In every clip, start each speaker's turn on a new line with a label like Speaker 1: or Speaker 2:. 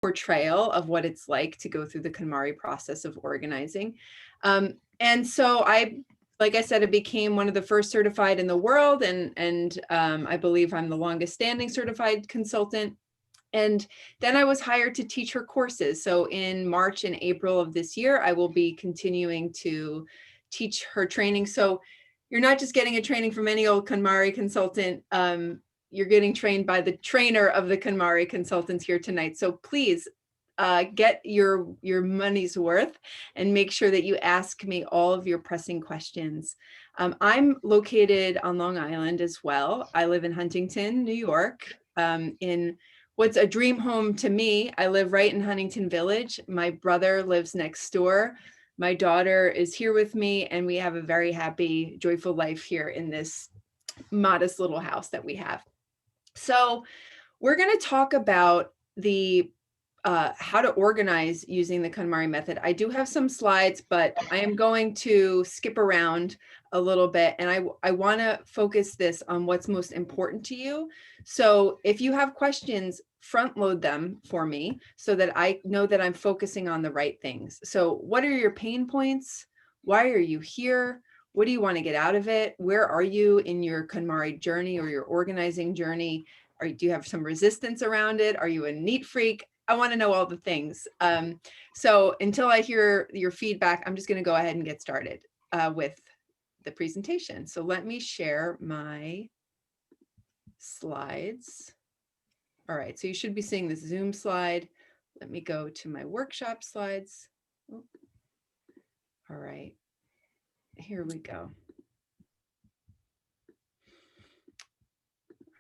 Speaker 1: portrayal of what it's like to go through the KonMari process of organizing. And so like I said, it became one of the first certified in the world, and I believe I'm the longest standing certified consultant. And then I was hired to teach her courses. So in March and April of this year, I will be continuing to teach her training. So you're not just getting a training from any old KonMari consultant. You're getting trained by the trainer of the KonMari consultants here tonight. So please get your money's worth and make sure that you ask me all of your pressing questions. I'm located on Long Island as well. I live in Huntington, New York, in what's a dream home to me. I live right in Huntington Village. My brother lives next door. My daughter is here with me, and we have a very happy, joyful life here in this modest little house that we have. So we're going to talk about the how to organize using the KonMari method. I do have some slides, but I am going to skip around a little bit, and I want to focus this on what's most important to you. So if you have questions, front load them for me so that I know that I'm focusing on the right things. So what are your pain points? Why are you here? What do you want to get out of it? Where are you in your KonMari journey or your organizing journey? Do you have some resistance around it? Are you a neat freak? I want to know all the things. So until I hear your feedback, I'm just going to go ahead and get started with the presentation. So let me share my slides. All right, so you should be seeing this Zoom slide. Let me go to my workshop slides. All right, here we go.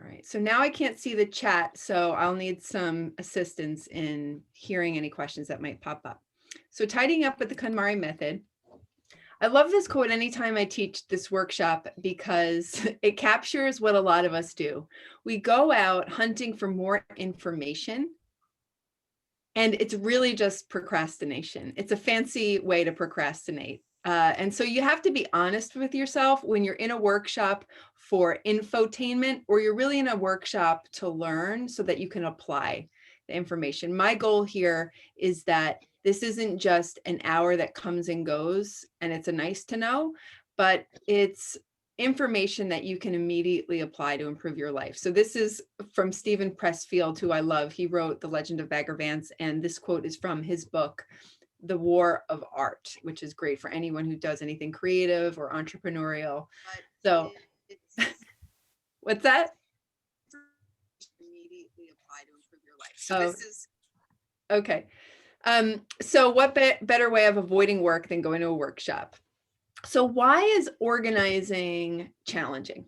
Speaker 1: All right, so now I can't see the chat, so I'll need some assistance in hearing any questions that might pop up. So tidying up with the KonMari method. I love this quote anytime I teach this workshop because it captures what a lot of us do. We go out hunting for more information, and it's really just procrastination. It's a fancy way to procrastinate. And so you have to be honest with yourself when you're in a workshop for infotainment, or you're really in a workshop to learn so that you can apply the information. My goal here is that this isn't just an hour that comes and goes and it's a nice to know, but it's information that you can immediately apply to improve your life. So this is from Stephen Pressfield, who I love. He wrote The Legend of Bagger Vance, and this quote is from his book, The War of Art, which is great for anyone who does anything creative or entrepreneurial. So what's that? Immediately apply to improve your life. So this is okay. So what better way of avoiding work than going to a workshop? So why is organizing challenging?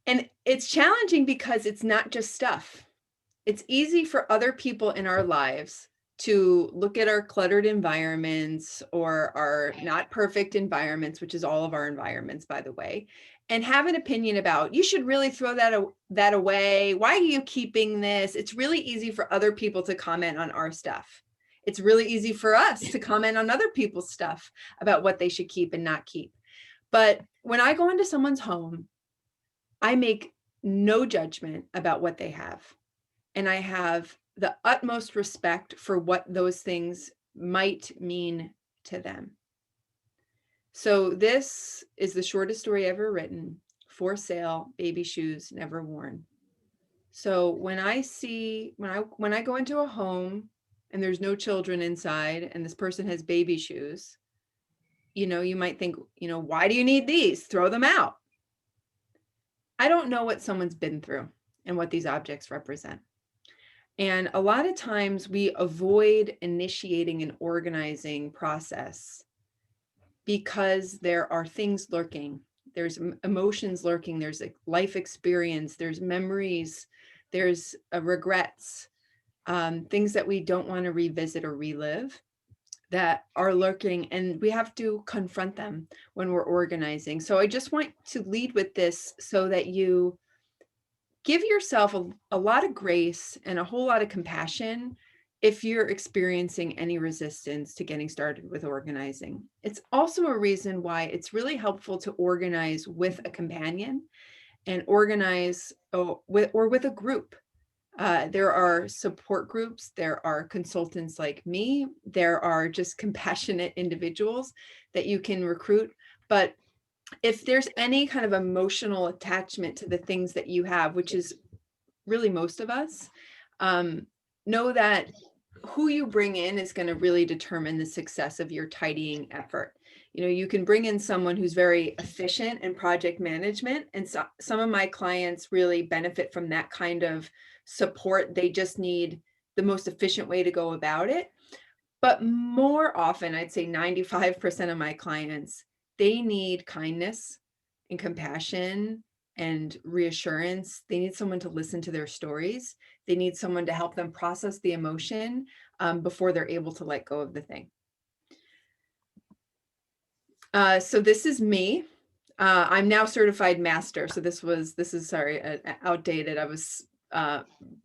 Speaker 1: And it's challenging because it's not just stuff. It's easy for other people in our lives to look at our cluttered environments or our not perfect environments, which is all of our environments, by the way, and have an opinion about, you should really throw that away. Why are you keeping this? It's really easy for other people to comment on our stuff. It's really easy for us to comment on other people's stuff about what they should keep and not keep. But when I go into someone's home, I make no judgment about what they have. And I have the utmost respect for what those things might mean to them. So this is the shortest story ever written, For Sale, Baby Shoes Never Worn. So when I go into a home and there's no children inside and this person has baby shoes, you might think, why do you need these? Throw them out. I don't know what someone's been through and what these objects represent. And a lot of times we avoid initiating an organizing process because there are things lurking. There's emotions lurking. There's a life experience. There's memories. There's regrets, things that we don't want to revisit or relive that are lurking, and we have to confront them when we're organizing. So I just want to lead with this so that you give yourself a lot of grace and a whole lot of compassion if you're experiencing any resistance to getting started with organizing. It's also a reason why it's really helpful to organize with a companion and organize with a group. There are support groups, there are consultants like me, there are just compassionate individuals that you can recruit. But if there's any kind of emotional attachment to the things that you have, which is really most of us, know that who you bring in is going to really determine the success of your tidying effort. You know, you can bring in someone who's very efficient in project management, and so, some of my clients really benefit from that kind of support. They just need the most efficient way to go about it. But more often, I'd say 95% of my clients, they need kindness and compassion and reassurance. They need someone to listen to their stories. They need someone to help them process the emotion before they're able to let go of the thing. So this is me. I'm now certified master. So this is outdated. I was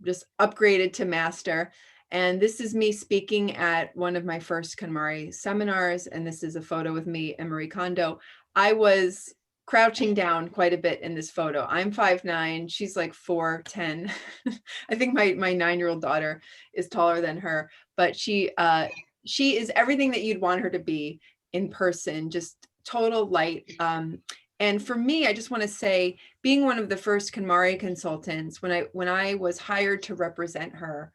Speaker 1: just upgraded to master. And this is me speaking at one of my first KonMari seminars. And this is a photo with me and Marie Kondo. I was crouching down quite a bit in this photo. I'm 5'9", she's like 4'10". I think my 9-year-old daughter is taller than her, but she is everything that you'd want her to be in person, just total light. And for me, I just want to say, being one of the first KonMari consultants, when I was hired to represent her,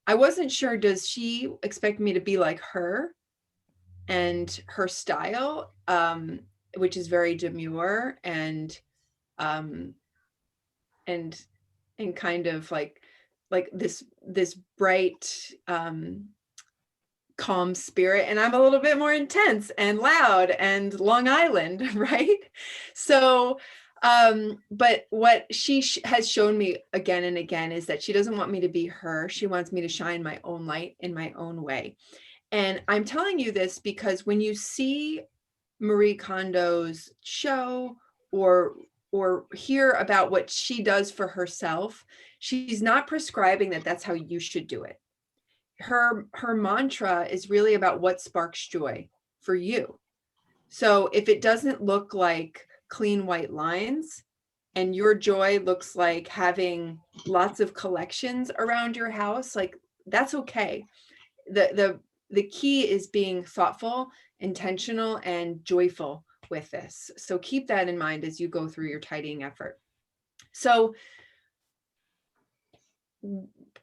Speaker 1: I wasn't sure, does she expect me to be like her and her style, which is very demure and kind of like this bright, calm spirit, and I'm a little bit more intense and loud and Long Island, right? So, but what she has shown me again and again is that she doesn't want me to be her. She wants me to shine my own light in my own way. And I'm telling you this because when you see Marie Kondo's show or hear about what she does for herself, she's not prescribing that that's how you should do it. Her mantra is really about what sparks joy for you. So if it doesn't look like clean white lines and your joy looks like having lots of collections around your house, like, that's okay. The key is being thoughtful, intentional, and joyful with this. So keep that in mind as you go through your tidying effort. So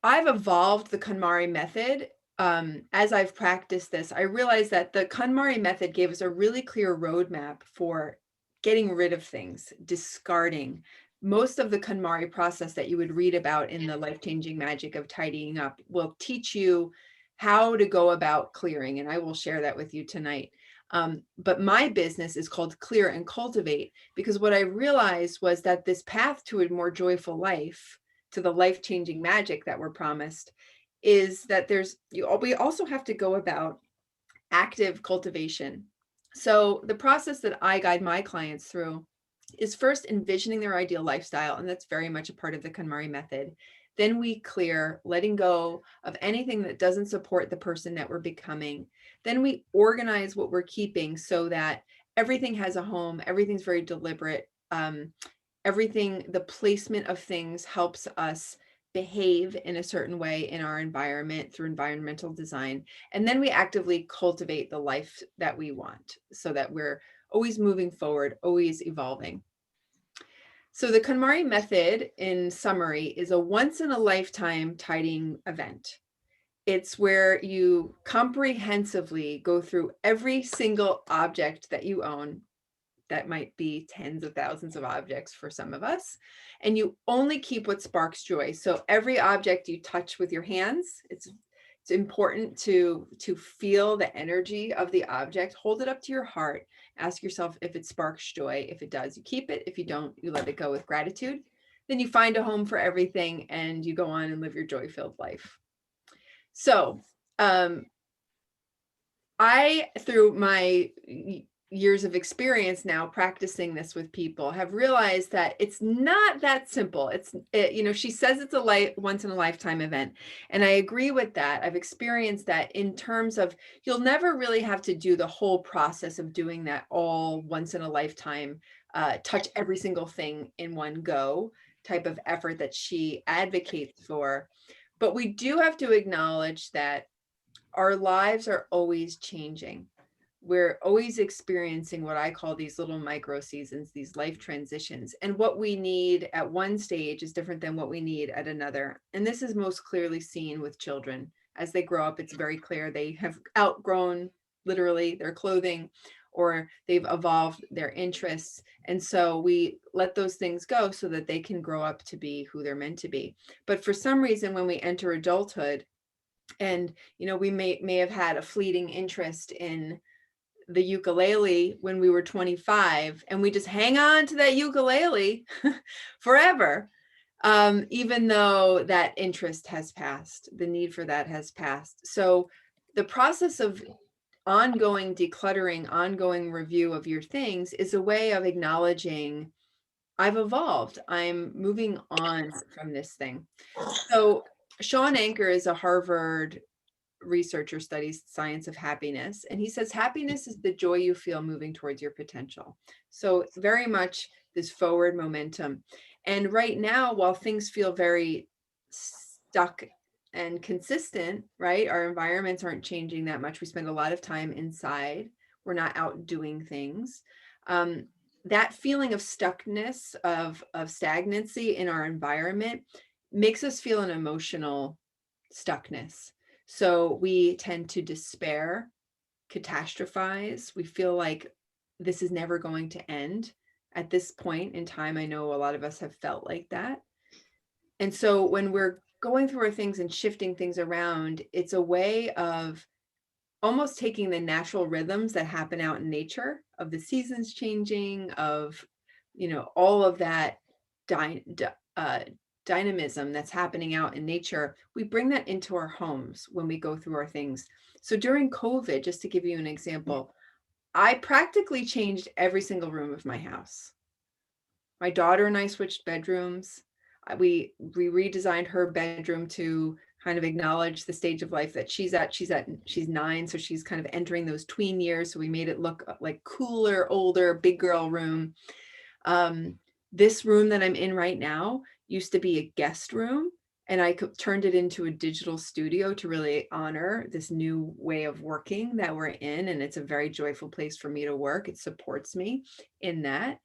Speaker 1: I've evolved the KonMari method. As I've practiced this, I realized that the KonMari method gave us a really clear roadmap for getting rid of things, discarding. Most of the KonMari process that you would read about in the Life-Changing Magic of Tidying Up will teach you how to go about clearing, and I will share that with you tonight. But my business is called Clear and Cultivate, because what I realized was that this path to a more joyful life, to the life-changing magic that we're promised, is that we also have to go about active cultivation. So the process that I guide my clients through is first envisioning their ideal lifestyle, and that's very much a part of the KonMari method. Then we clear, letting go of anything that doesn't support the person that we're becoming. Then we organize what we're keeping so that everything has a home, everything's very deliberate. Everything, the placement of things helps us behave in a certain way in our environment through environmental design. And then we actively cultivate the life that we want so that we're always moving forward, always evolving. So the KonMari method, in summary, is a once-in-a-lifetime tidying event. It's where you comprehensively go through every single object that you own. That might be tens of thousands of objects for some of us. And you only keep what sparks joy. So every object you touch with your hands, it's important to feel the energy of the object. Hold it up to your heart. Ask yourself if it sparks joy. If it does, you keep it. If you don't, you let it go with gratitude. Then you find a home for everything and you go on and live your joy-filled life. So I, through my years of experience now practicing this with people, have realized that it's not that simple. She says it's a once in a lifetime event. And I agree with that. I've experienced that in terms of, you'll never really have to do the whole process of doing that all once in a lifetime, touch every single thing in one go. type of effort that she advocates for. But we do have to acknowledge that our lives are always changing. We're always experiencing what I call these little micro seasons, these life transitions. And what we need at one stage is different than what we need at another. And this is most clearly seen with children. As they grow up, it's very clear they have outgrown literally their clothing, or they've evolved their interests. And so we let those things go so that they can grow up to be who they're meant to be. But for some reason, when we enter adulthood, and we may have had a fleeting interest in the ukulele when we were 25, and we just hang on to that ukulele forever, even though that interest has passed, the need for that has passed. So the process of ongoing decluttering, ongoing review of your things is a way of acknowledging, I've evolved, I'm moving on from this thing. So Sean Anker is a Harvard researcher, studies science of happiness, and he says happiness is the joy you feel moving towards your potential. So very much this forward momentum. And right now, while things feel very stuck and consistent, right, our environments aren't changing that much. We spend a lot of time inside, we're not out doing things. That feeling of stuckness, of stagnancy in our environment makes us feel an emotional stuckness. So we tend to despair, catastrophize. We feel like this is never going to end. At this point in time, I know a lot of us have felt like that. And so when we're going through our things and shifting things around, it's a way of almost taking the natural rhythms that happen out in nature, of the seasons changing, of all of that dynamism that's happening out in nature. We bring that into our homes when we go through our things. So during COVID, just to give you an example, I practically changed every single room of my house. My daughter and I switched bedrooms. We redesigned her bedroom to kind of acknowledge the stage of life that she's at. She's 9, so she's kind of entering those tween years. So we made it look like cooler, older, big girl room. This room that I'm in right now used to be a guest room, and I turned it into a digital studio to really honor this new way of working that we're in. And it's a very joyful place for me to work. It supports me in that.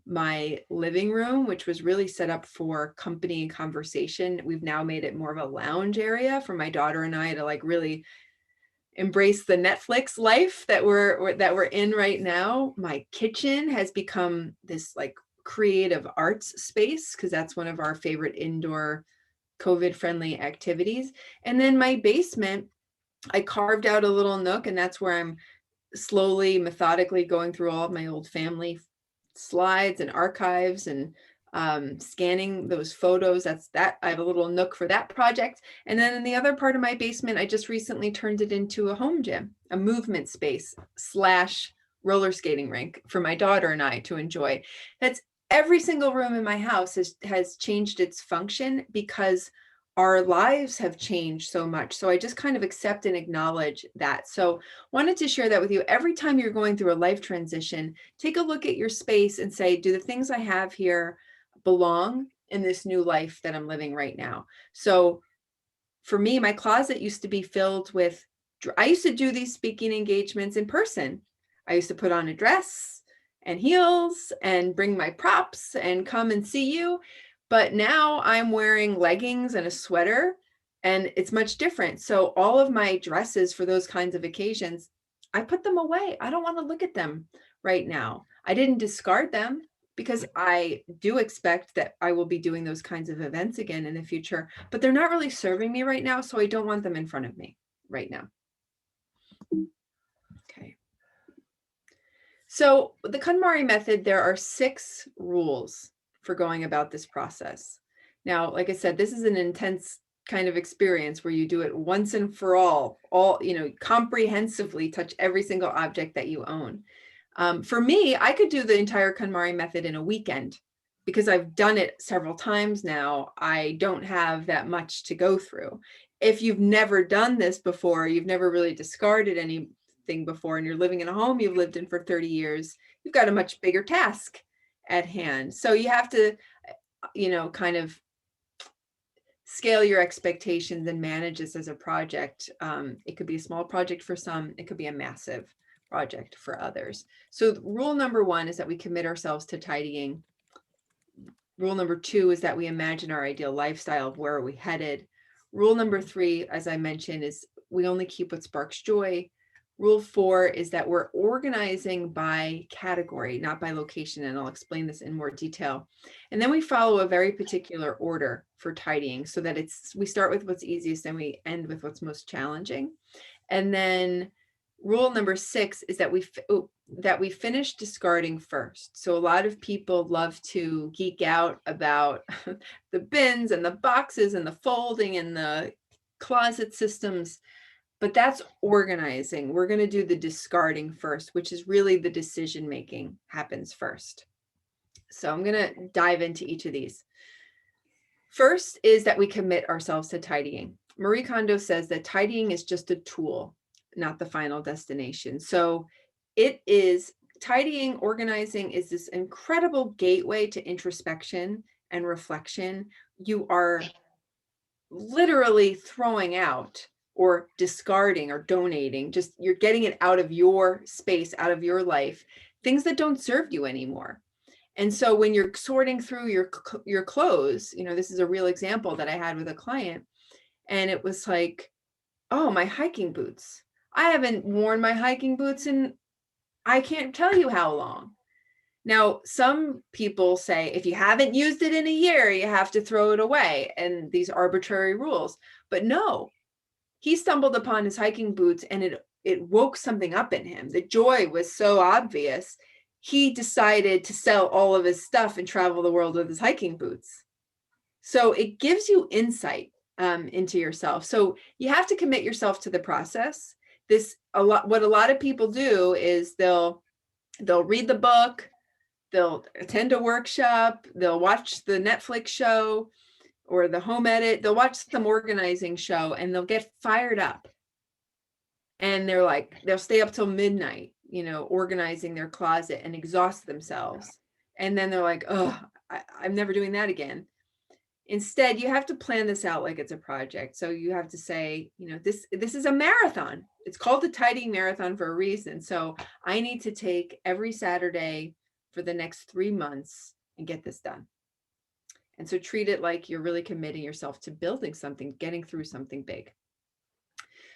Speaker 1: My living room, which was really set up for company and conversation, we've now made it more of a lounge area for my daughter and I to like really embrace the Netflix life that we're in right now. My kitchen has become this like creative arts space, because that's one of our favorite indoor COVID friendly activities. And then my basement, I carved out a little nook, and that's where I'm slowly, methodically going through all of my old family slides and archives and scanning those photos. That I have a little nook for that project. And then in the other part of my basement, I just recently turned it into a home gym, a movement space / roller skating rink for my daughter and I to enjoy. That's every single room in my house has changed its function because our lives have changed so much. So I just kind of accept and acknowledge that. So wanted to share that with you. Every time you're going through a life transition, take a look at your space and say, do the things I have here belong in this new life that I'm living right now? So for me, my closet used to be filled with, I used to do these speaking engagements in person. I used to put on a dress and heels and bring my props and come and see you. But now I'm wearing leggings and a sweater, and it's much different. So all of my dresses for those kinds of occasions, I put them away. I don't want to look at them right now. I didn't discard them, because I do expect that I will be doing those kinds of events again in the future, but they're not really serving me right now. So I don't want them in front of me right now. Okay. So the KonMari method, there are 6 rules for going about this process. Now, like I said, this is an intense kind of experience where you do it once and for all, comprehensively touch every single object that you own. For me, I could do the entire KonMari method in a weekend because I've done it several times now. I don't have that much to go through. If you've never done this before, you've never really discarded anything before, and you're living in a home you've lived in for 30 years, you've got a much bigger task at hand. So you have to, kind of scale your expectations and manage this as a project. It could be a small project for some, it could be a massive project for others. So rule number 1 is that we commit ourselves to tidying. Rule number 2 is that we imagine our ideal lifestyle of where are we headed. Rule number 3, as I mentioned, is we only keep what sparks joy. Rule 4 is that we're organizing by category, not by location, and I'll explain this in more detail. And then we follow a very particular order for tidying so that we start with what's easiest and we end with what's most challenging. And then rule number 6 is that we finish discarding first. So a lot of people love to geek out about the bins and the boxes and the folding and the closet systems, but that's organizing. We're going to do the discarding first, which is really the decision making happens first. So I'm going to dive into each of these. First is that we commit ourselves to tidying. Marie Kondo says that tidying is just a tool, not the final destination. So tidying, organizing is this incredible gateway to introspection and reflection. You are literally throwing out or discarding or donating, just you're getting it out of your space, out of your life, things that don't serve you anymore. And so when you're sorting through your clothes, this is a real example that I had with a client, and it was like, oh, my hiking boots. I haven't worn my hiking boots in, I can't tell you how long. Now, some people say if you haven't used it in a year, you have to throw it away, and these arbitrary rules. But no, he stumbled upon his hiking boots and it woke something up in him. The joy was so obvious. He decided to sell all of his stuff and travel the world with his hiking boots. So it gives you insight into yourself. So you have to commit yourself to the process. What a lot of people do is they'll read the book, they'll attend a workshop, they'll watch the Netflix show or the home edit, they'll watch some organizing show and they'll get fired up. And they'll stay up till midnight, organizing their closet and exhaust themselves. And then they're like, oh, I'm never doing that again. Instead, you have to plan this out like it's a project. So you have to say, this is a marathon. It's called the tidying marathon for a reason. So I need to take every Saturday for the next 3 months and get this done. And so treat it like you're really committing yourself to building something, getting through something big.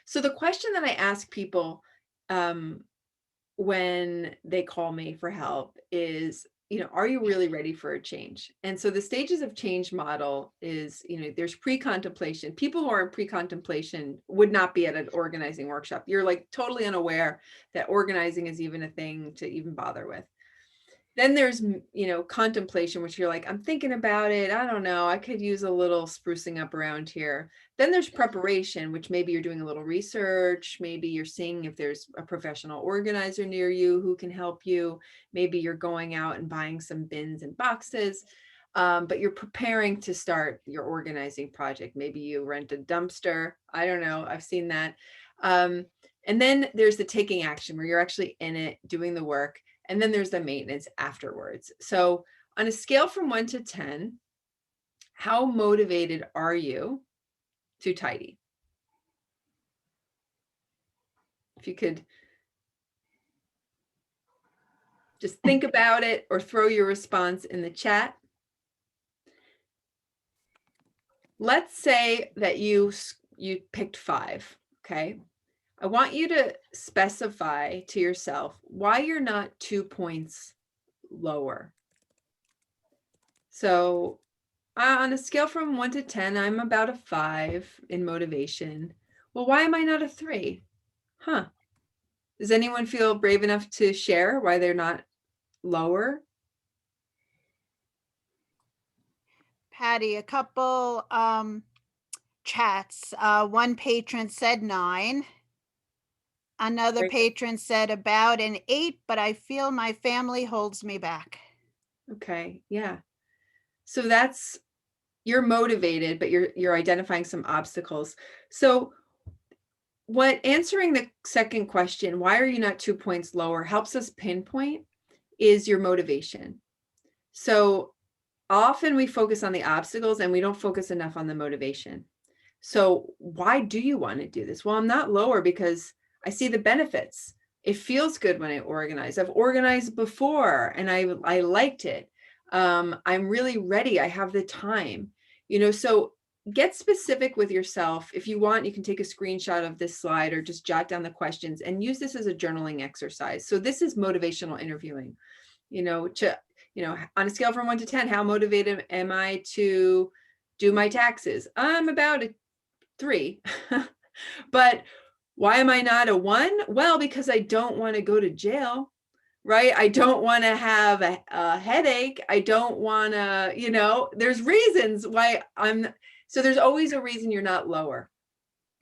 Speaker 1: So the question that I ask people when they call me for help is, are you really ready for a change? And so the stages of change model is, there's pre-contemplation. People who are in pre-contemplation would not be at an organizing workshop. You're like totally unaware that organizing is even a thing to even bother with. Then there's, contemplation, which you're like, I'm thinking about it. I don't know. I could use a little sprucing up around here. Then there's preparation, which maybe you're doing a little research. Maybe you're seeing if there's a professional organizer near you who can help you. Maybe you're going out and buying some bins and boxes, but you're preparing to start your organizing project. Maybe you rent a dumpster. I don't know. I've seen that. And then there's the taking action where you're actually in it, doing the work. And then there's the maintenance afterwards. So on a scale from 1 to 10, how motivated are you to tidy? If you could just think about it or throw your response in the chat. Let's say that you picked 5, okay? I want you to specify to yourself why you're not 2 points lower. So on a scale from 1 to 10, I'm about a 5 in motivation. Well, why am I not a 3? Does anyone feel brave enough to share why they're not lower?
Speaker 2: Patty, a couple chats. One patron said 9. Another
Speaker 1: Great.
Speaker 2: patron said about an 8, but I feel my family holds me back.
Speaker 1: Okay, yeah. So you're motivated, but you're identifying some obstacles. So answering the second question, why are you not 2 points lower, helps us pinpoint is your motivation. So often we focus on the obstacles and we don't focus enough on the motivation. So why do you want to do this? Well, I'm not lower because I see the benefits. It feels good when I organize. I've organized before and I liked it. I'm really ready. I have the time, so get specific with yourself. If you want, you can take a screenshot of this slide or just jot down the questions and use this as a journaling exercise. So this is motivational interviewing, on a scale from 1 to 10, how motivated am I to do my taxes? I'm about a 3. But why am I not a 1? Well, because I don't want to go to jail, right? I don't want to have a headache. I don't want to, there's reasons why so there's always a reason you're not lower.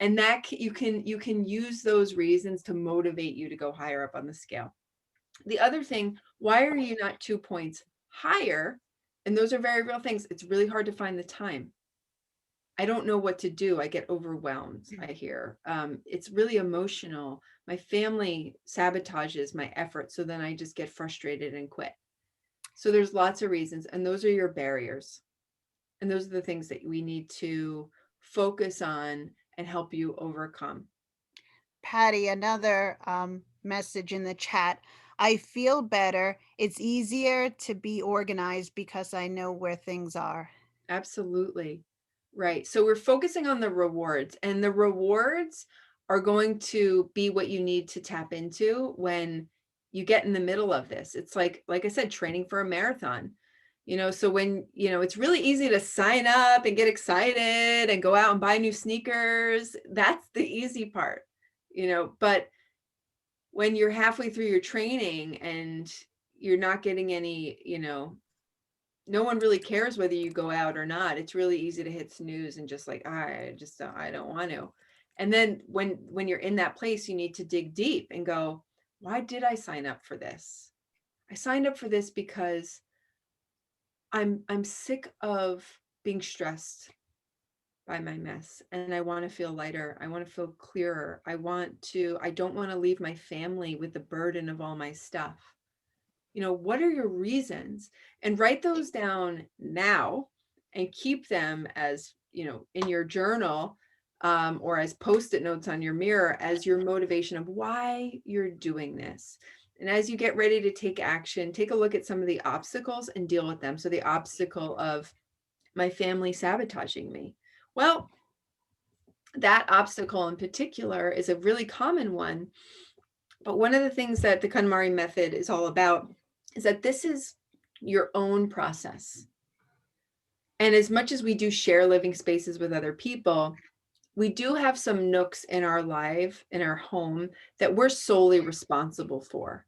Speaker 1: And that you can use those reasons to motivate you to go higher up on the scale. The other thing, why are you not 2 points higher? And those are very real things. It's really hard to find the time. I don't know what to do. I get overwhelmed, I hear. It's really emotional. My family sabotages my effort, so then I just get frustrated and quit. So there's lots of reasons, and those are your barriers. And those are the things that we need to focus on and help you overcome.
Speaker 2: Patty, another message in the chat. I feel better. It's easier to be organized because I know where things are.
Speaker 1: Absolutely. Right. So we're focusing on the rewards, and the rewards are going to be what you need to tap into when you get in the middle of this. It's like I said, training for a marathon. So when, it's really easy to sign up and get excited and go out and buy new sneakers. That's the easy part, but when you're halfway through your training and you're not getting any, no one really cares whether you go out or not. It's really easy to hit snooze and just like, I don't want to. And then when you're in that place, you need to dig deep and go, why did I sign up for this? I signed up for this because I'm sick of being stressed by my mess, and I want to feel lighter. I want to feel clearer. I don't want to leave my family with the burden of all my stuff. What are your reasons? And write those down now and keep them as, in your journal, or as post-it notes on your mirror as your motivation of why you're doing this. And as you get ready to take action, take a look at some of the obstacles and deal with them. So the obstacle of my family sabotaging me. Well, that obstacle in particular is a really common one. But one of the things that the KonMari method is all about is that this is your own process. And as much as we do share living spaces with other people, we do have some nooks in our life, in our home, that we're solely responsible for.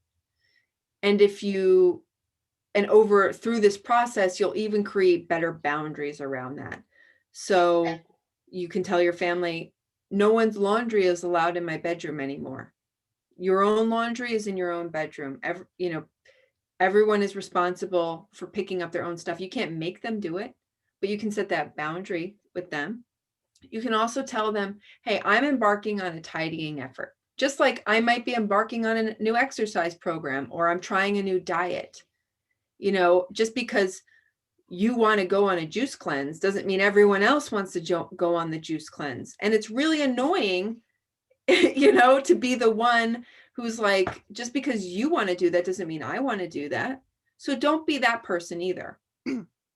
Speaker 1: And through this process, you'll even create better boundaries around that. So you can tell your family, no one's laundry is allowed in my bedroom anymore. Your own laundry is in your own bedroom. Everyone is responsible for picking up their own stuff. You can't make them do it, but you can set that boundary with them. You can also tell them, hey, I'm embarking on a tidying effort. Just like I might be embarking on a new exercise program, or I'm trying a new diet. Just because you want to go on a juice cleanse doesn't mean everyone else wants to go on the juice cleanse. And it's really annoying, to be the one who's like, just because you want to do that doesn't mean I want to do that. So don't be that person either.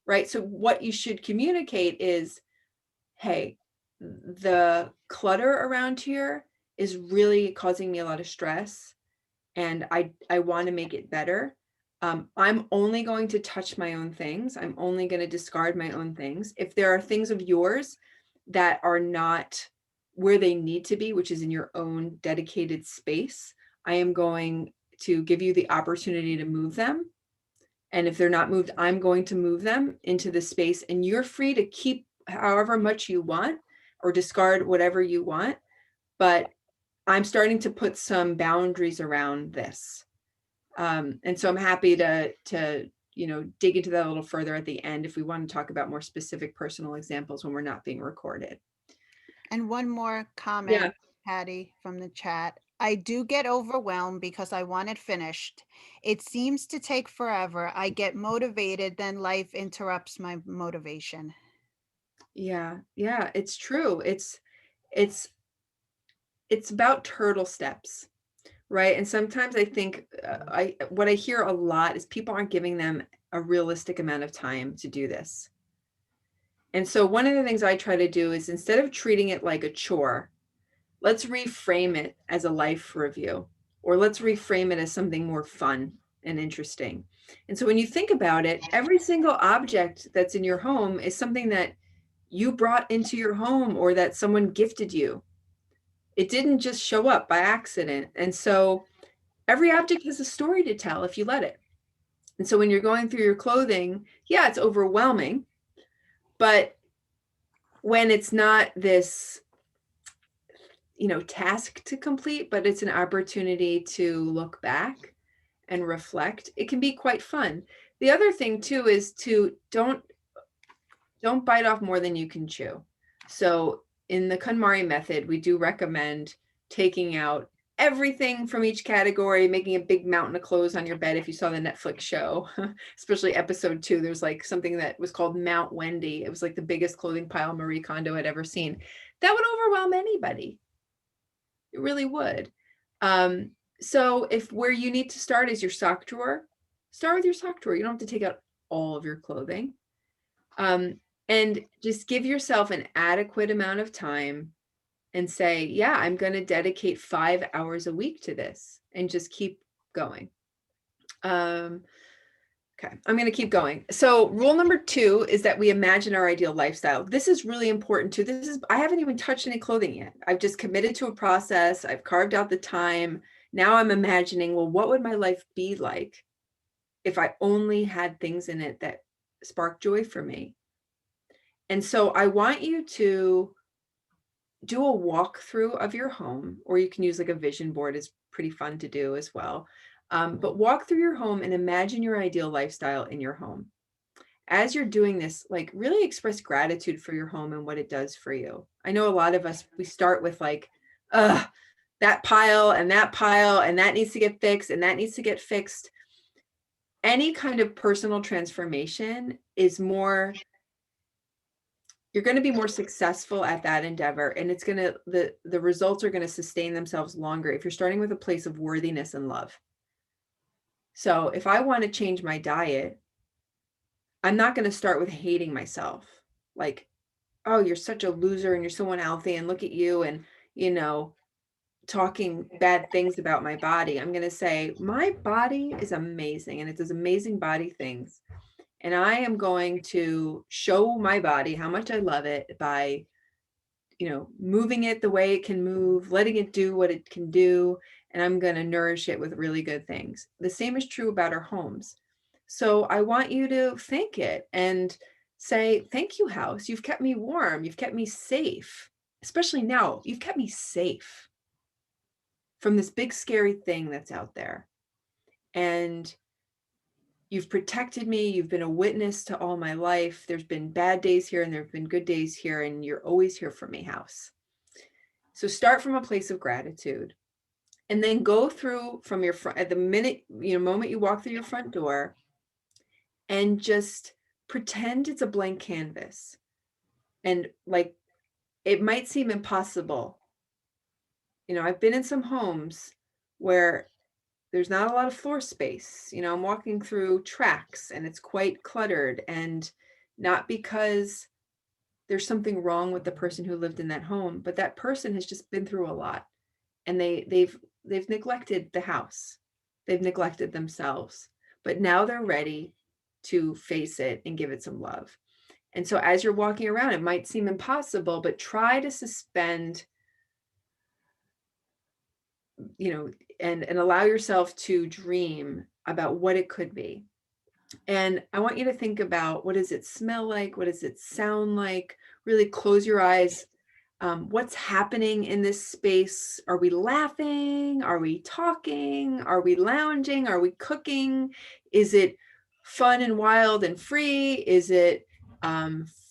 Speaker 1: Right. So what you should communicate is, hey, the clutter around here is really causing me a lot of stress, and I want to make it better. I'm only going to touch my own things. I'm only going to discard my own things. If there are things of yours that are not where they need to be, which is in your own dedicated space, I am going to give you the opportunity to move them. And if they're not moved, I'm going to move them into the space, and you're free to keep however much you want or discard whatever you want. But I'm starting to put some boundaries around this. And so I'm happy to dig into that a little further at the end if we want to talk about more specific personal examples when we're not being recorded.
Speaker 2: And one more comment,
Speaker 1: Yeah.
Speaker 2: Patty, from the chat. I do get overwhelmed because I want it finished. It seems to take forever. I get motivated, then life interrupts my motivation.
Speaker 1: Yeah, yeah, it's true. It's it's about turtle steps, right? And sometimes I think I what I hear a lot is people aren't giving them a realistic amount of time to do this. And so one of the things I try to do is instead of treating it like a chore, let's reframe it as a life review, or let's reframe it as something more fun and interesting. And so when you think about it, every single object that's in your home is something that you brought into your home or that someone gifted you. It didn't just show up by accident. And so every object has a story to tell if you let it. And so when you're going through your clothing, yeah, it's overwhelming, but when it's not this, task to complete, but it's an opportunity to look back and reflect, it can be quite fun. The other thing too is to don't bite off more than you can chew. So in the KonMari method, we do recommend taking out everything from each category, making a big mountain of clothes on your bed. If you saw the Netflix show, especially episode 2, there's like something that was called Mount Wendy. It was like the biggest clothing pile Marie Kondo had ever seen. That would overwhelm anybody. It really would. So if where you need to start is your sock drawer, start with your sock drawer. You don't have to take out all of your clothing. And just give yourself an adequate amount of time and say, yeah, I'm going to dedicate 5 hours a week to this and just keep going. Okay, I'm going to keep going. So rule number 2 is that we imagine our ideal lifestyle. This is really important too. I haven't even touched any clothing yet. I've just committed to a process. I've carved out the time. Now I'm imagining, well, what would my life be like if I only had things in it that spark joy for me? And so I want you to do a walkthrough of your home, or you can use like a vision board, is pretty fun to do as well. But walk through your home and imagine your ideal lifestyle in your home. As you're doing this, like really express gratitude for your home and what it does for you. I know a lot of us, we start with like, that pile and that pile, and that needs to get fixed and that needs to get fixed. Any kind of personal transformation is more, you're going to be more successful at that endeavor, and it's going to, the results are going to sustain themselves longer if you're starting with a place of worthiness and love. So if I want to change my diet, I'm not going to start with hating myself. Like, oh, you're such a loser and you're so unhealthy and look at you, and, talking bad things about my body. I'm going to say, my body is amazing and it does amazing body things. And I am going to show my body how much I love it by, moving it the way it can move, letting it do what it can do. And I'm going to nourish it with really good things. The same is true about our homes. So I want you to thank it and say, thank you, house. You've kept me warm. You've kept me safe. Especially now, you've kept me safe from this big, scary thing that's out there. And you've protected me. You've been a witness to all my life. There's been bad days here and there have been good days here, and you're always here for me, house. So start from a place of gratitude, and then go through from your front at the moment you walk through your front door, and just pretend it's a blank canvas. And like, it might seem impossible. I've been in some homes where there's not a lot of floor space. I'm walking through tracks and it's quite cluttered, and not because there's something wrong with the person who lived in that home, but that person has just been through a lot, and they've neglected the house. They've neglected themselves, but now they're ready to face it and give it some love. And so as you're walking around, it might seem impossible, but try to suspend, and allow yourself to dream about what it could be. And I want you to think about, what does it smell like? What does it sound like? Really close your eyes. What's happening in this space? Are we laughing? Are we talking? Are we lounging? Are we cooking? Is it fun and wild and free? Is it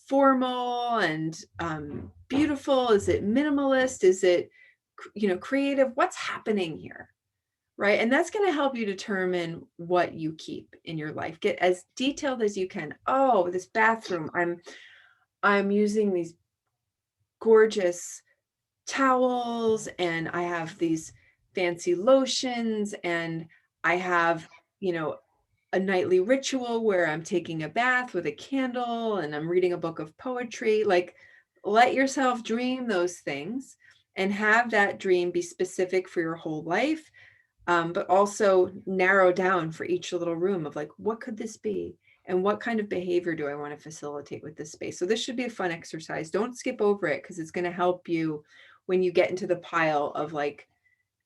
Speaker 1: formal and beautiful? Is it minimalist? Is it creative, what's happening here? Right. And that's going to help you determine what you keep in your life. Get as detailed as you can. Oh, this bathroom, I'm using these gorgeous towels, and I have these fancy lotions, and I have, a nightly ritual where I'm taking a bath with a candle and I'm reading a book of poetry. Like, let yourself dream those things and have that dream be specific for your whole life, but also narrow down for each little room of like, what could this be? And what kind of behavior do I want to facilitate with this space? So this should be a fun exercise. Don't skip over it, because it's going to help you when you get into the pile of like,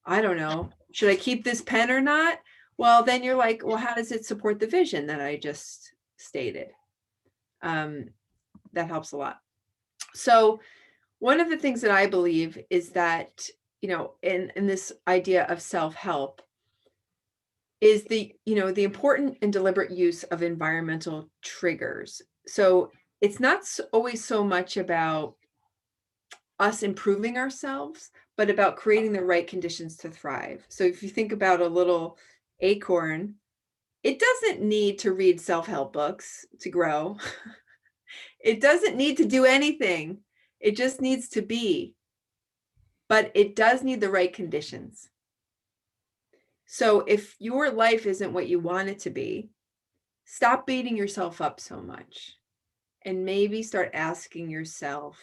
Speaker 1: I don't know, should I keep this pen or not? Well, then you're like, well, how does it support the vision that I just stated? That helps a lot. So one of the things that I believe is that, in this idea of self-help, is the important and deliberate use of environmental triggers. So it's not always so much about us improving ourselves, but about creating the right conditions to thrive. So if you think about a little acorn, it doesn't need to read self-help books to grow. It doesn't need to do anything. It just needs to be. But it does need the right conditions. So if your life isn't what you want it to be, stop beating yourself up so much and maybe start asking yourself,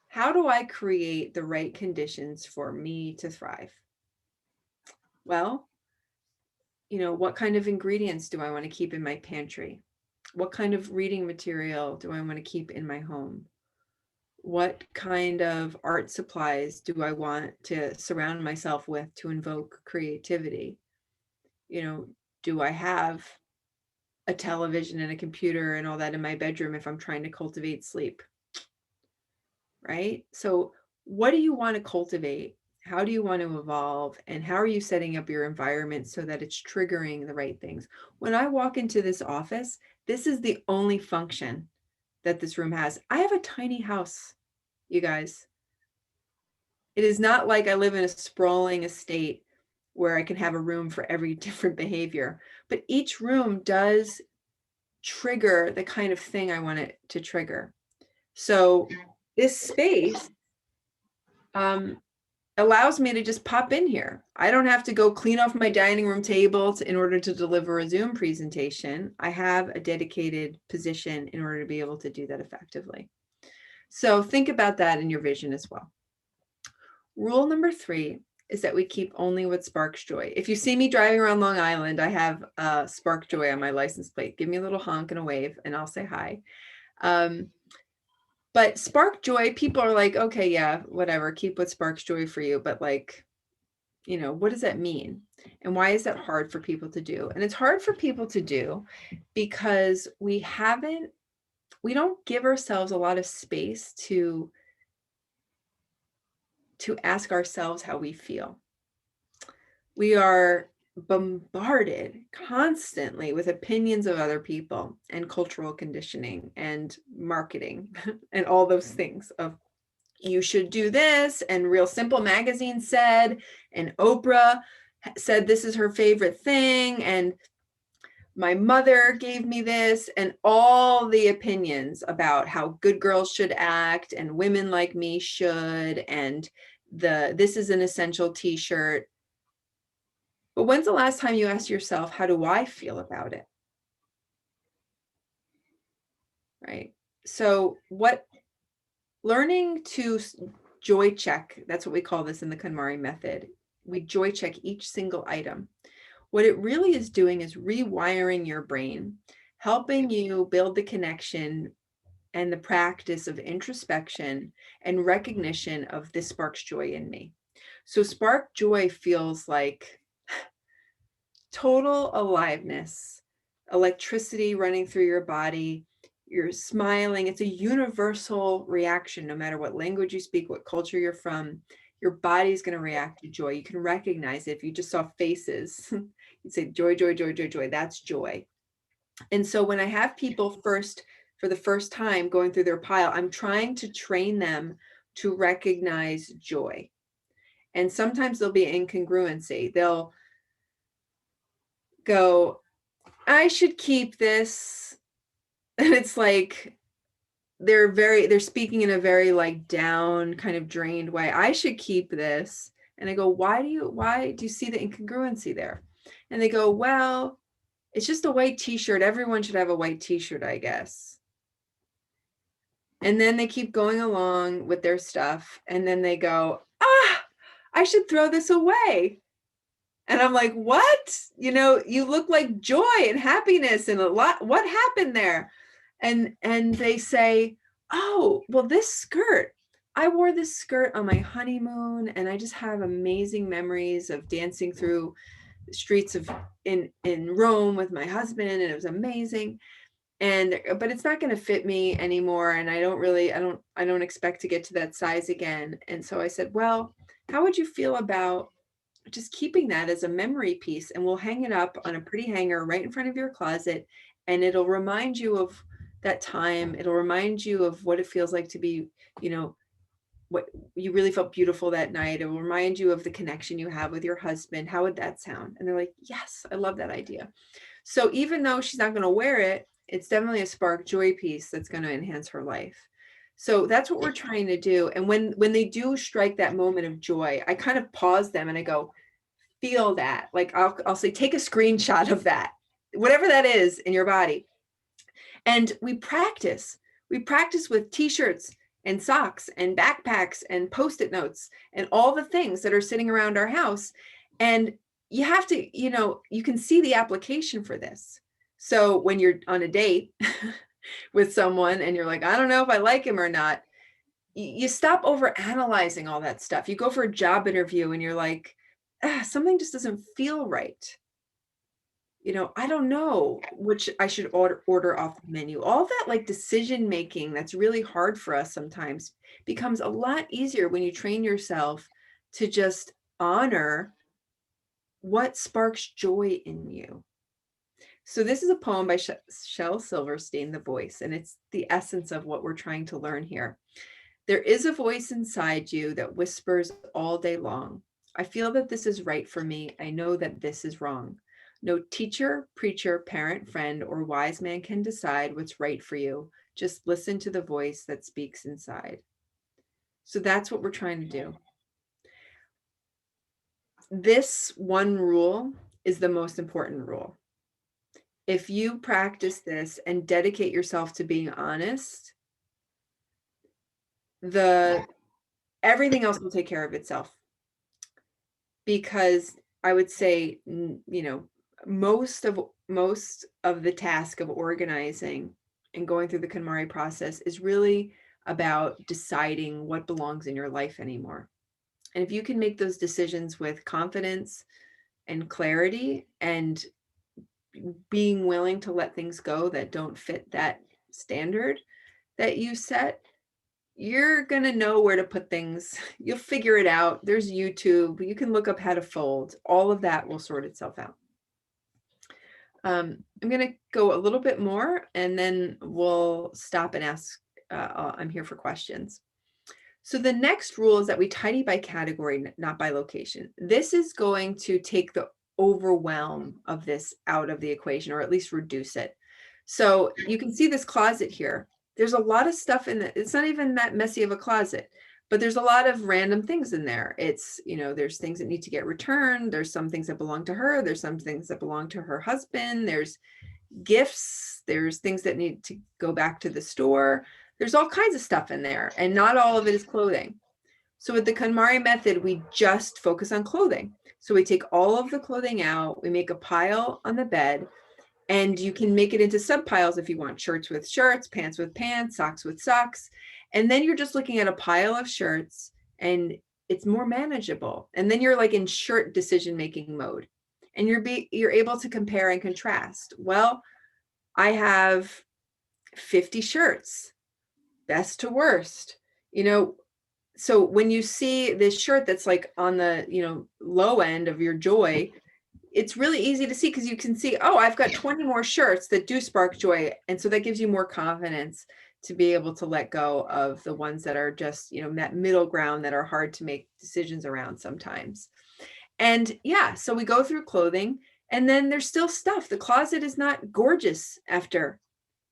Speaker 1: how do I create the right conditions for me to thrive? Well, what kind of ingredients do I want to keep in my pantry? What kind of reading material do I want to keep in my home? What kind of art supplies do I want to surround myself with to invoke creativity? Do I have a television and a computer and all that in my bedroom if I'm trying to cultivate sleep? Right? So what do you want to cultivate? How do you want to evolve? And how are you setting up your environment so that it's triggering the right things? When I walk into this office, this is the only function that this room has. I have a tiny house, you guys. It is not like I live in a sprawling estate where I can have a room for every different behavior, but each room does trigger the kind of thing I want it to trigger. So this space allows me to just pop in here. I don't have to go clean off my dining room table in order to deliver a Zoom presentation. I have a dedicated position in order to be able to do that effectively. So think about that in your vision as well. Rule number 3 is that we keep only what sparks joy. If you see me driving around Long Island, I have Spark Joy on my license plate. Give me a little honk and a wave and I'll say hi. But spark joy, people are like, okay, yeah, whatever, keep what sparks joy for you. But like, what does that mean? And why is that hard for people to do? And it's hard for people to do because we don't give ourselves a lot of space to ask ourselves how we feel. We are bombarded constantly with opinions of other people and cultural conditioning and marketing and all those things of, you should do this, and Real Simple magazine said, and Oprah said this is her favorite thing, and my mother gave me this, and all the opinions about how good girls should act and women like me should, and this is an essential t-shirt. But when's the last time you asked yourself, how do I feel about it? Right? So learning to joy check, that's what we call this in the KonMari method. We joy check each single item. What it really is doing is rewiring your brain, helping you build the connection and the practice of introspection and recognition of this sparks joy in me. So spark joy feels like total aliveness, electricity running through your body. You're smiling. It's a universal reaction, no matter what language you speak, what culture you're from. Your body's going to react to joy. You can recognize it. If you just saw faces, you'd say joy, joy, joy, joy, joy. That's joy. And so when I have people for the first time going through their pile, I'm trying to train them to recognize joy. And sometimes there'll be incongruency. They'll go, I should keep this. And it's like, they're speaking in a very like down, kind of drained way. I should keep this. And I go, why do you see the incongruency there? And they go, well, it's just a white t-shirt. Everyone should have a white t-shirt, I guess. And then they keep going along with their stuff. And then they go, I should throw this away. And I'm like, what? You look like joy and happiness and a lot. What happened there? And they say, oh, well, this skirt, I wore this skirt on my honeymoon, and I just have amazing memories of dancing through the streets in Rome with my husband, and it was amazing. But it's not going to fit me anymore, and I don't expect to get to that size again. And so I said, well, how would you feel about just keeping that as a memory piece, and we'll hang it up on a pretty hanger right in front of your closet, and it'll remind you of that time. It'll remind you of what it feels like to be, what you really felt beautiful that night. It will remind you of the connection you have with your husband. How would that sound? And they're like, yes, I love that idea. So even though she's not going to wear it, it's definitely a spark joy piece that's going to enhance her life. So that's what we're trying to do. And when they do strike that moment of joy, I kind of pause them and I go, feel that. Like I'll say, take a screenshot of that, whatever that is in your body. And we practice with t-shirts and socks and backpacks and post-it notes and all the things that are sitting around our house. And you have to, you can see the application for this. So when you're on a date with someone and you're like, I don't know if I like him or not, you stop over analyzing all that stuff. You go for a job interview and you're like, something just doesn't feel right. I don't know which I should order off the menu. All that like decision making that's really hard for us sometimes becomes a lot easier when you train yourself to just honor what sparks joy in you. So this is a poem by Shel Silverstein, The Voice, and it's the essence of what we're trying to learn here. There is a voice inside you that whispers all day long. I feel that this is right for me. I know that this is wrong. No teacher, preacher, parent, friend, or wise man can decide what's right for you. Just listen to the voice that speaks inside. So that's what we're trying to do. This one rule is the most important rule. If you practice this and dedicate yourself to being honest, everything else will take care of itself. Because I would say, most of the task of organizing and going through the KonMari process is really about deciding what belongs in your life anymore. And if you can make those decisions with confidence and clarity and being willing to let things go that don't fit that standard that you set, you're going to know where to put things. You'll figure it out. There's YouTube. You can look up how to fold. All of that will sort itself out. I'm going to go a little bit more and then we'll stop and ask. I'm here for questions. So the next rule is that we tidy by category, not by location. This is going to take the overwhelm of this out of the equation, or at least reduce it. So you can see this closet here. There's a lot of stuff in it. It's not even that messy of a closet, but there's a lot of random things in there. It's, there's things that need to get returned. There's some things that belong to her. There's some things that belong to her husband. There's gifts. There's things that need to go back to the store. There's all kinds of stuff in there, and not all of it is clothing. So with the KonMari method, we just focus on clothing. So we take all of the clothing out, we make a pile on the bed, and you can make it into subpiles if you want: shirts with shirts, pants with pants, socks with socks. And then you're just looking at a pile of shirts and it's more manageable. And then you're like in shirt decision-making mode, and you're able to compare and contrast. Well, I have 50 shirts, best to worst, so when you see this shirt that's like on the, low end of your joy, it's really easy to see, because you can see, oh, I've got 20 more shirts that do spark joy. And so that gives you more confidence to be able to let go of the ones that are just, that middle ground that are hard to make decisions around sometimes. And yeah, so we go through clothing, and then there's still stuff. The closet is not gorgeous after.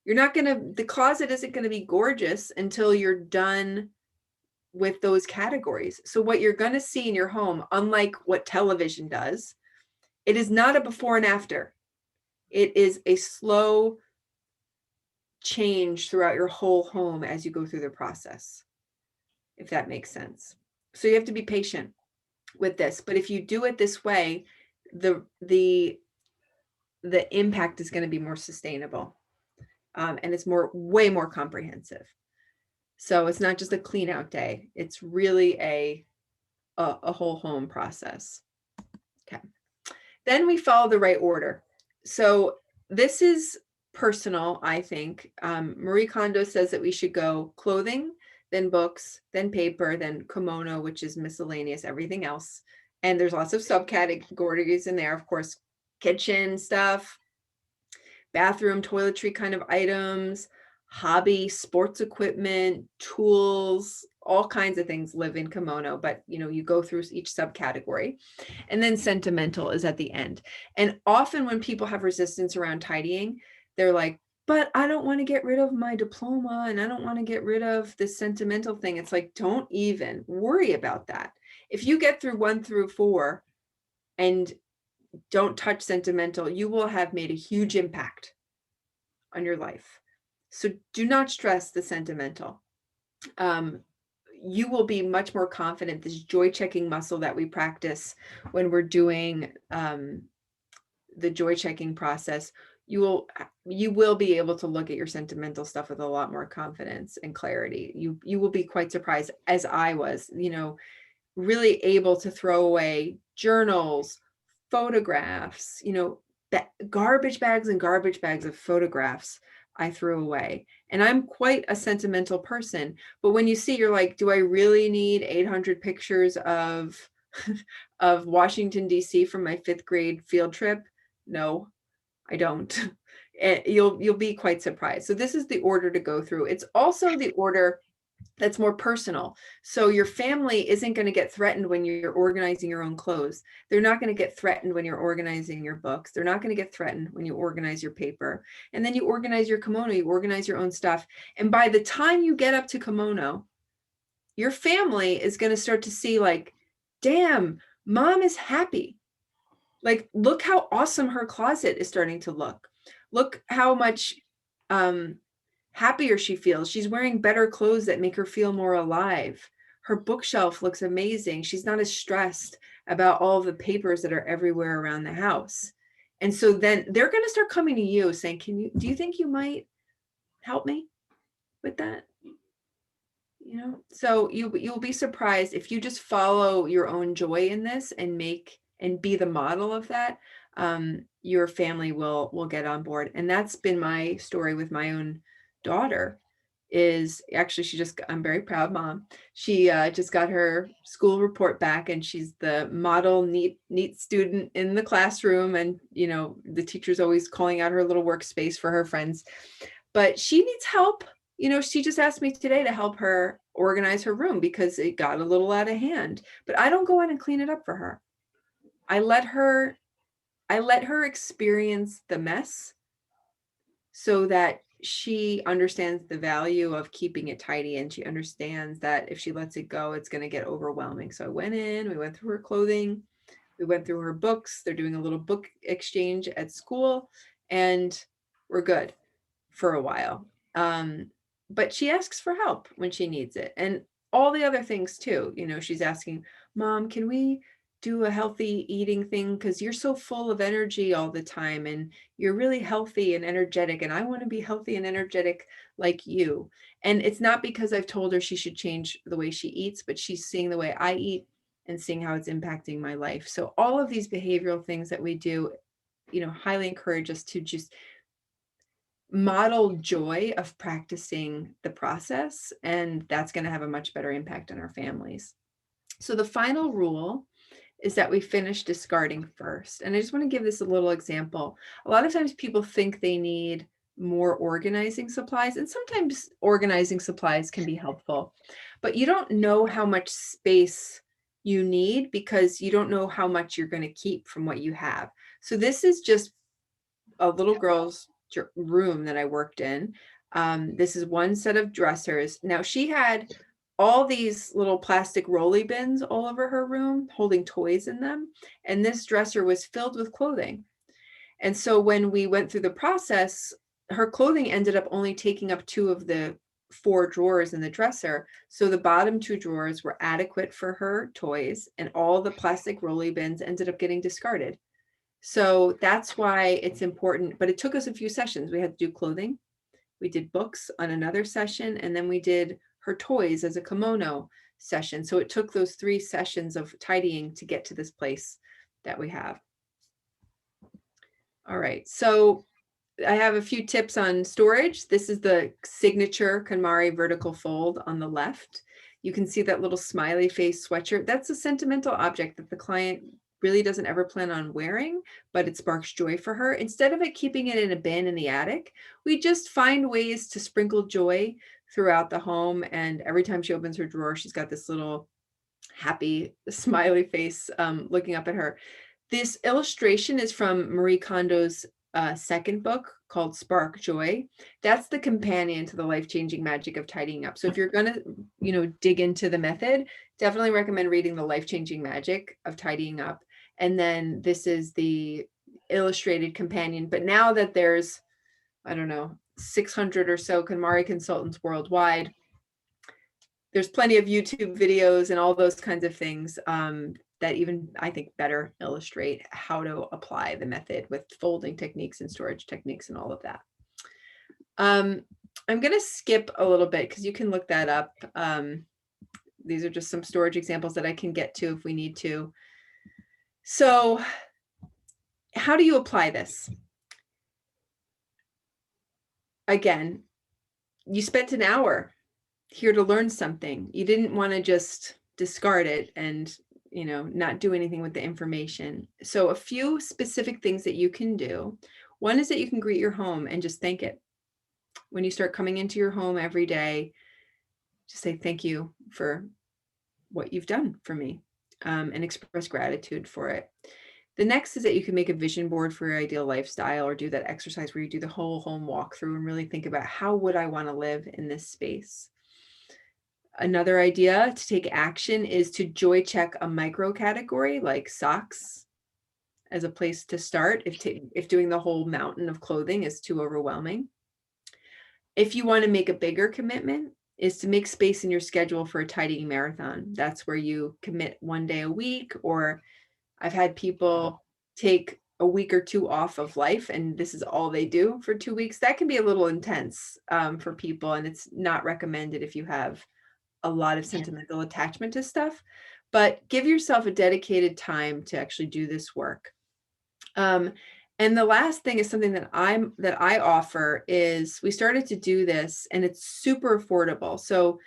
Speaker 1: The closet isn't going to be gorgeous until you're done with those categories. So what you're going to see in your home, unlike what television does, it is not a before and after. It is a slow change throughout your whole home as you go through the process, if that makes sense. So you have to be patient with this, but if you do it this way, the impact is going to be more sustainable, and it's way more comprehensive. So it's not just a clean out day; it's really a whole home process. Okay, then we follow the right order. So this is personal, I think. Marie Kondo says that we should go clothing, then books, then paper, then kimono, which is miscellaneous, everything else. And there's lots of subcategories in there, of course, kitchen stuff, bathroom, toiletry kind of items, hobby, sports equipment, tools, all kinds of things live in kimono, but you go through each subcategory. And then sentimental is at the end. And often when people have resistance around tidying, they're like, but I don't want to get rid of my diploma, and I don't want to get rid of this sentimental thing. It's like, don't even worry about that. If you get through 1 through 4 and don't touch sentimental, you will have made a huge impact on your life. So do not stress the sentimental. You will be much more confident. This joy checking muscle that we practice when we're doing the joy checking process, you will be able to look at your sentimental stuff with a lot more confidence and clarity. You will be quite surprised, as I was, really able to throw away journals, photographs, garbage bags and garbage bags of photographs I threw away. And I'm quite a sentimental person, but when you see, you're like, do I really need 800 pictures of of Washington, D.C. from my 5th grade field trip? No, I don't. You'll be quite surprised. So this is the order to go through. It's also the order that's more personal. So your family isn't going to get threatened when you're organizing your own clothes. They're not going to get threatened when you're organizing your books. They're not going to get threatened when you organize your paper. And then you organize your kimono, you organize your own stuff. And by the time you get up to kimono, your family is going to start to see, like, damn, mom is happy. Like, look how awesome her closet is starting to look. Look how much happier she feels. She's wearing better clothes that make her feel more alive. Her bookshelf looks amazing. She's not as stressed about all the papers that are everywhere around the house. And so then they're going to start coming to you saying, do you think you might help me with that? So you'll be surprised if you just follow your own joy in this and be the model of that. Your family will get on board. And that's been my story with my own daughter. Is actually, I'm very proud mom. She just got her school report back, and she's the model neat student in the classroom. And the teacher's always calling out her little workspace for her friends, but she needs help. She just asked me today to help her organize her room because it got a little out of hand, but I don't go in and clean it up for her. I let her experience the mess so that she understands the value of keeping it tidy, and she understands that if she lets it go, it's going to get overwhelming. So I went in, we went through her clothing, we went through her books. They're doing a little book exchange at school, and we're good for a while. But she asks for help when she needs it, and all the other things too. She's asking, Mom, can we do a healthy eating thing? Because you're so full of energy all the time, and you're really healthy and energetic, and I want to be healthy and energetic like you. And it's not because I've told her she should change the way she eats, but she's seeing the way I eat and seeing how it's impacting my life. So all of these behavioral things that we do, highly encourage us to just model joy of practicing the process, and that's going to have a much better impact on our families. So the final rule is that we finish discarding first. And I just want to give this a little example. A lot of times people think they need more organizing supplies, and sometimes organizing supplies can be helpful, but you don't know how much space you need because you don't know how much you're going to keep from what you have. So this is just a little girl's room that I worked in. This is one set of dressers. Now she had all these little plastic rolly bins all over her room holding toys in them. And this dresser was filled with clothing. And so when we went through the process, her clothing ended up only taking up 2 of the 4 drawers in the dresser. So the bottom 2 drawers were adequate for her toys, and all the plastic rolly bins ended up getting discarded. So that's why it's important, but it took us a few sessions. We had to do clothing, we did books on another session, and then we did her toys as a kimono session. So it took those 3 sessions of tidying to get to this place that we have. All right, so I have a few tips on storage. This is the signature KonMari vertical fold on the left. You can see that little smiley face sweatshirt. That's a sentimental object that the client really doesn't ever plan on wearing, but it sparks joy for her. Instead of it keeping it in a bin in the attic, we just find ways to sprinkle joy throughout the home. And every time she opens her drawer, she's got this little happy smiley face looking up at her. This illustration is from Marie Kondo's second book called Spark Joy. That's the companion to the life-changing magic of tidying up. So if you're going to, dig into the method, definitely recommend reading the life-changing magic of tidying up. And then this is the illustrated companion. But now that there's, I don't know, 600 or so KonMari consultants worldwide, there's plenty of YouTube videos and all those kinds of things that even I think better illustrate how to apply the method with folding techniques and storage techniques and all of that. I'm going to skip a little bit because you can look that up. These are just some storage examples that I can get to if we need to. So how do you apply this? Again, you spent an hour here to learn something. You didn't want to just discard it and not do anything with the information. So a few specific things that you can do. One is that you can greet your home and just thank it. When you start coming into your home every day, just say thank you for what you've done for me and express gratitude for it. The next is that you can make a vision board for your ideal lifestyle or do that exercise where you do the whole home walkthrough and really think about how would I want to live in this space. Another idea to take action is to joy check a micro category like socks as a place to start if doing the whole mountain of clothing is too overwhelming. If you want to make a bigger commitment, is to make space in your schedule for a tidying marathon. That's where you commit 1 day a week, or I've had people take a week or 2 off of life and this is all they do for 2 weeks. That can be a little intense for people, and it's not recommended if you have a lot of sentimental attachment to stuff, but give yourself a dedicated time to actually do this work. And the last thing is something that I offer is we started to do this and it's super affordable. So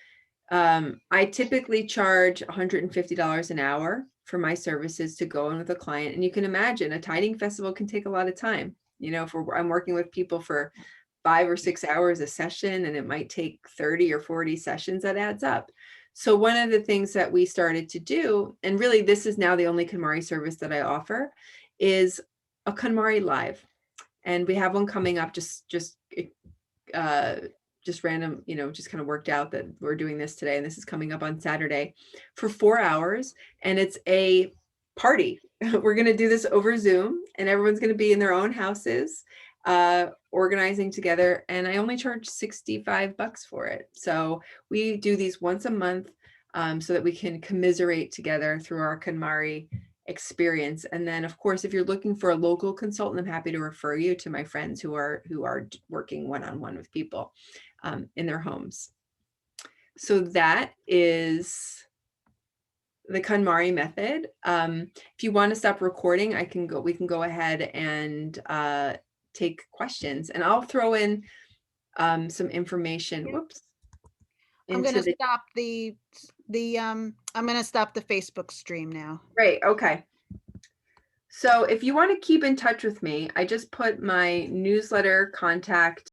Speaker 1: I typically charge $150 an hour for my services to go in with a client. And you can imagine a tidying festival can take a lot of time. If I'm working with people for 5 or 6 hours a session, and it might take 30 or 40 sessions, that adds up. So one of the things that we started to do, and really this is now the only KonMari service that I offer, is a KonMari Live. And we have one coming up just random, just kind of worked out that we're doing this today, and this is coming up on Saturday for 4 hours, and it's a party. We're going to do this over Zoom, and everyone's going to be in their own houses, organizing together, and I only charge $65 for it. So we do these once a month so that we can commiserate together through our KonMari experience. And then of course, if you're looking for a local consultant, I'm happy to refer you to my friends who are working one-on-one with people in their homes. So that is the KonMari method. If you want to stop recording, we can go ahead and take questions, and I'll throw in some information. Whoops.
Speaker 2: I'm going to stop I'm going to stop the Facebook stream now.
Speaker 1: Great. Okay. So if you want to keep in touch with me, I just put my newsletter contact